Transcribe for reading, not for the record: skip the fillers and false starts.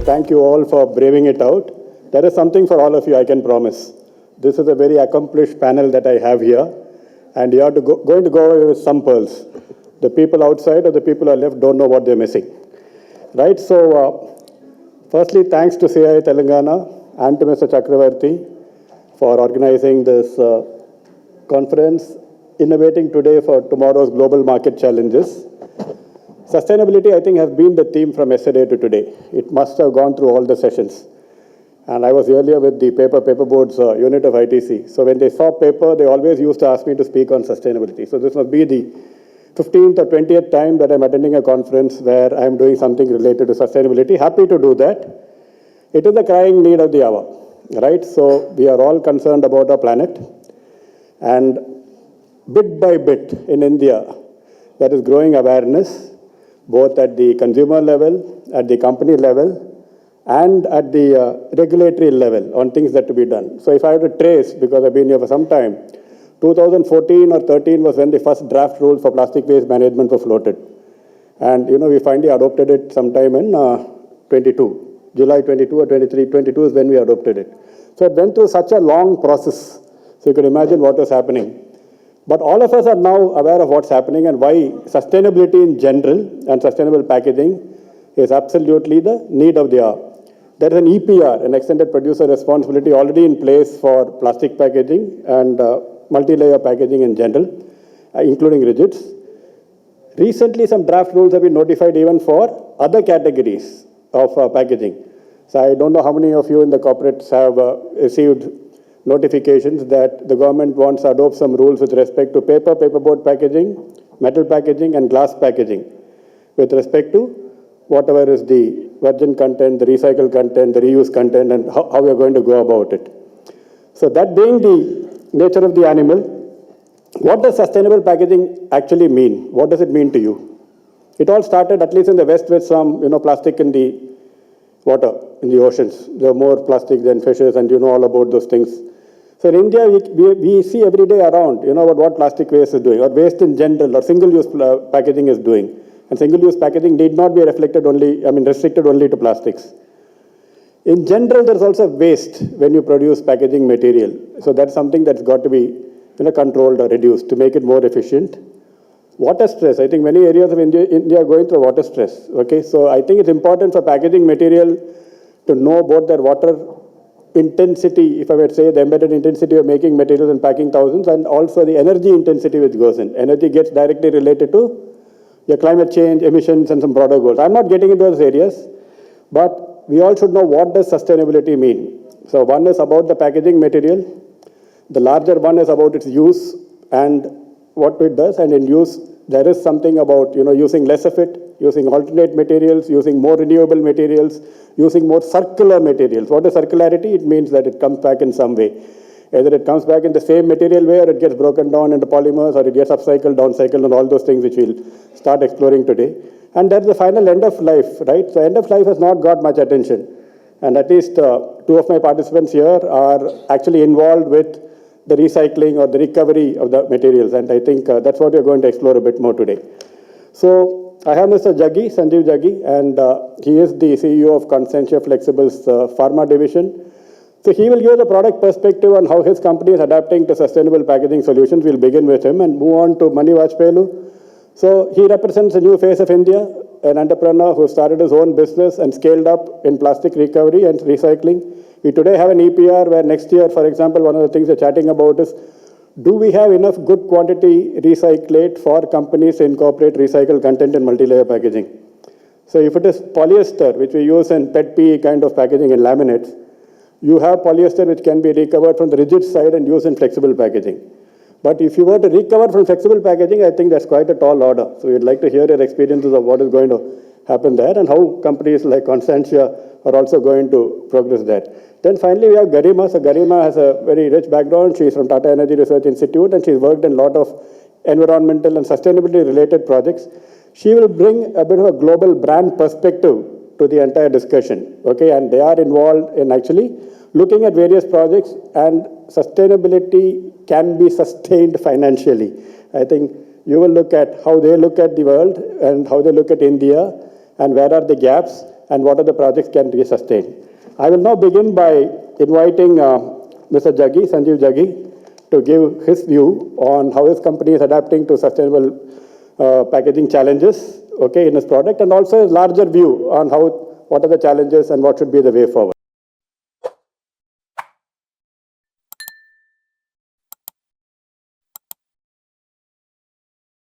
thank you all for braving it out. There is something for all of you, I can promise. This is a very accomplished panel that I have here, and you are going to go away with some pearls. The people outside or the people who are left don't know what they're missing. Right, so firstly, thanks to CI Telangana and to Mr. Chakravarthi for organizing this conference, innovating today for tomorrow's global market challenges. Sustainability, I think, has been the theme from yesterday to today. It must have gone through all the sessions. And I was earlier with the paperboards unit of ITC. So when they saw paper, they always used to ask me to speak on sustainability. So this must be the 15th or 20th time that I'm attending a conference where I'm doing something related to sustainability. Happy to do that. It is the crying need of the hour, right? So we are all concerned about our planet. And bit by bit in India, there is growing awareness, both at the consumer level, at the company level, and at the regulatory level on things that to be done. So if I have to trace, because I've been here for some time, 2014 or 13 was when the first draft rules for plastic waste management were floated. And, we finally adopted it sometime in 22. July 22 or 23, 22 is when we adopted it. So it went through such a long process. So you can imagine what was happening. But all of us are now aware of what's happening and why sustainability in general and sustainable packaging is absolutely the need of the hour. There is an EPR, an extended producer responsibility, already in place for plastic packaging and multi-layer packaging in general, including rigids. Recently, some draft rules have been notified even for other categories of packaging. So I don't know how many of you in the corporates have received notifications that the government wants to adopt some rules with respect to paperboard packaging, metal packaging, and glass packaging, with respect to whatever is the virgin content, the recycled content, the reuse content, and how we are going to go about it. So that being the nature of the animal, what does sustainable packaging actually mean? What does it mean to you? It all started, at least in the West, with some, plastic in the water, in the oceans. There are more plastic than fishes, and you know all about those things. So in India, we see every day around, about what plastic waste is doing, or waste in general, or single-use packaging is doing. And single-use packaging need not be restricted only to plastics. In general, there's also waste when you produce packaging material. So that's something that's got to be controlled or reduced to make it more efficient. Water stress. I think many areas of India are going through water stress. Okay, so I think it's important for packaging material to know both their water intensity, if I would say the embedded intensity of making materials and packing thousands, and also the energy intensity which goes in. Energy gets directly related to your climate change, emissions, and some broader goals. I'm not getting into those areas, but we all should know what does sustainability mean. So one is about the packaging material. The larger one is about its use and what it does. And in use, there is something about, using less of it, using alternate materials, using more renewable materials, using more circular materials. What is circularity? It means that it comes back in some way. Either it comes back in the same material way, or it gets broken down into polymers, or it gets upcycled, downcycled, and all those things which we'll start exploring today. And there's the final end of life, right? So end of life has not got much attention. And at least two of my participants here are actually involved with the recycling or the recovery of the materials. And I think that's what we're going to explore a bit more today. So I have Mr. Sanjeev Jaggi, and he is the CEO of Consentia Flexibles Pharma Division. So he will give the product perspective on how his company is adapting to sustainable packaging solutions. We'll begin with him and move on to Mani Vajpayee. So he represents a new face of India, an entrepreneur who started his own business and scaled up in plastic recovery and recycling. We today have an EPR where next year, for example, one of the things we're chatting about is, do we have enough good quantity recyclate for companies to incorporate recycled content in multi-layer packaging? So if it is polyester, which we use in PET-PE kind of packaging in laminates, you have polyester which can be recovered from the rigid side and used in flexible packaging. But if you were to recover from flexible packaging, I think that's quite a tall order. So we'd like to hear your experiences of what is going to happen there and how companies like Consentia are also going to progress that. Then finally, we have Garima. So Garima has a very rich background. She's from Tata Energy Research Institute, and she's worked in a lot of environmental and sustainability related projects. She will bring a bit of a global brand perspective to the entire discussion. Okay, and they are involved in actually looking at various projects, and sustainability can be sustained financially. I think you will look at how they look at the world and how they look at India and where are the gaps, and what are the projects can be sustained. I will now begin by inviting Mr. Jaggi, Sanjeev Jaggi, to give his view on how his company is adapting to sustainable packaging challenges, okay, in his product, and also a larger view on what are the challenges and what should be the way forward.